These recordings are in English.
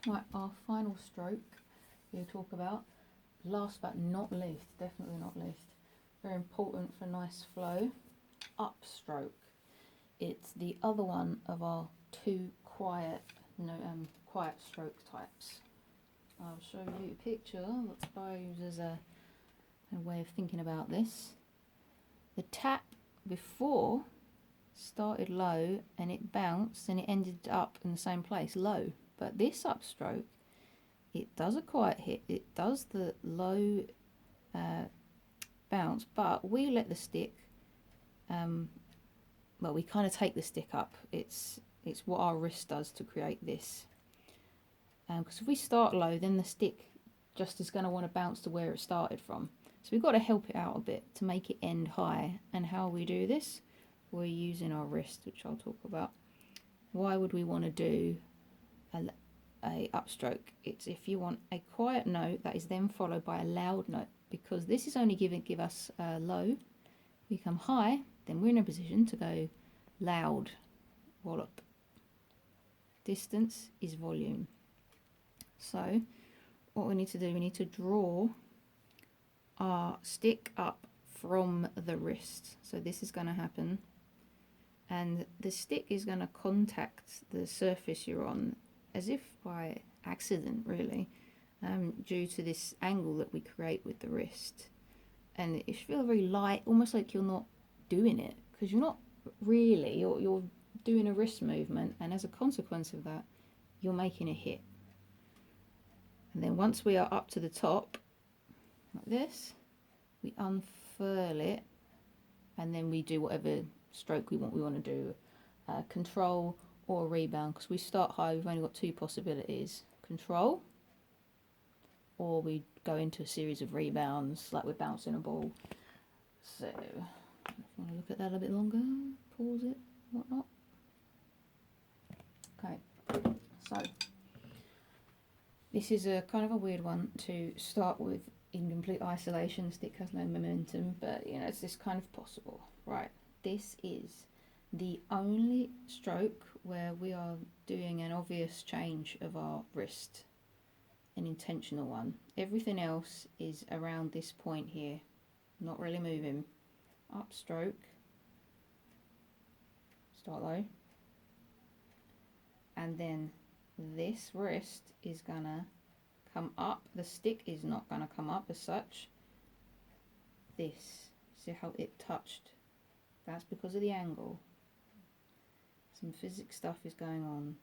Right, our final stroke we'll talk about, last but not least, definitely not least, very important for nice flow, upstroke. It's the other one of our two quiet stroke types. I'll show you a picture, I suppose, as a way of thinking about this. The tap before started low and it bounced and it ended up in the same place, low. But this upstroke, it does a quiet hit, it does the low bounce, but we let the stick, well, we kind of take the stick up. It's what our wrist does to create this. Because if we start low, then the stick just is going to want to bounce to where it started from. So we've got to help it out a bit to make it end high. And how we do this, we're using our wrist, which I'll talk about. Why would we want to do a upstroke? It's if you want a quiet note that is then followed by a loud note, because this is only give us low. We come high, then we're in a position to go loud, wallop. Distance is volume. So what we need to do, we need to draw our stick up from the wrist. So this is going to happen, and the stick is going to contact the surface you're on as if by accident, really, due to this angle that we create with the wrist. And it should feel very light, almost like you're not doing it, because you're not really, you're doing a wrist movement, and as a consequence of that, you're making a hit. And then once we are up to the top, like this, we unfurl it, and then we do whatever stroke we want to do, control or rebound, because we start high, we've only got two possibilities, control, or we go into a series of rebounds like we're bouncing a ball. So if you want to look at that a little bit longer, pause it, whatnot. Okay, so this is a kind of a weird one to start with in complete isolation. The stick has no momentum, but you know, it's this kind of possible. Right, this is the only stroke where we are doing an obvious change of our wrist, an intentional one. Everything else is around this point here, not really moving. Upstroke, start low, and then this wrist is gonna come up. The stick is not gonna come up as such. This, see how it touched? That's because of the angle. Some physics stuff is going on.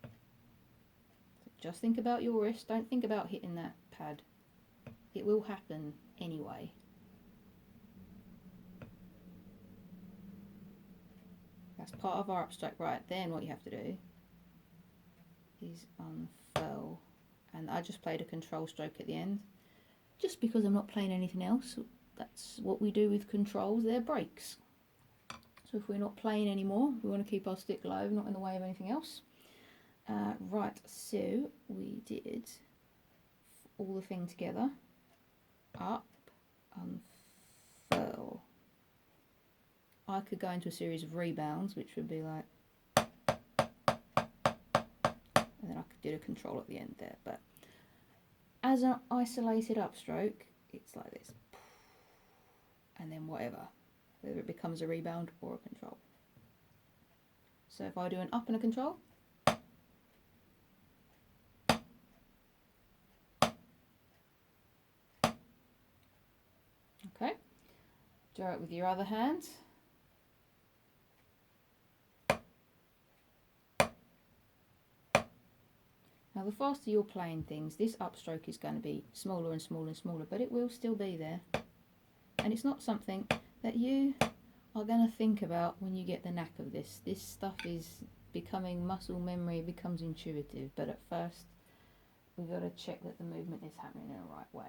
So just think about your wrist, don't think about hitting that pad. It will happen anyway. That's part of our upstroke. Right, then what you have to do is unfurl. And I just played a control stroke at the end, just because I'm not playing anything else. That's what we do with controls, they're breaks. So if we're not playing anymore, we want to keep our stick low, not in the way of anything else. Right, so we did all the thing together. Up, unfurl. I could go into a series of rebounds, which would be like, and then I could do a control at the end there. But as an isolated upstroke, it's like this. And then whatever, whether it becomes a rebound or a control. So if I do an up and a control, okay, draw it with your other hand. Now the faster you're playing things, this upstroke is going to be smaller and smaller and smaller, but it will still be there. And it's not something that you are going to think about when you get the knack of this. This stuff is becoming muscle memory, it becomes intuitive, but at first we've got to check that the movement is happening in the right way.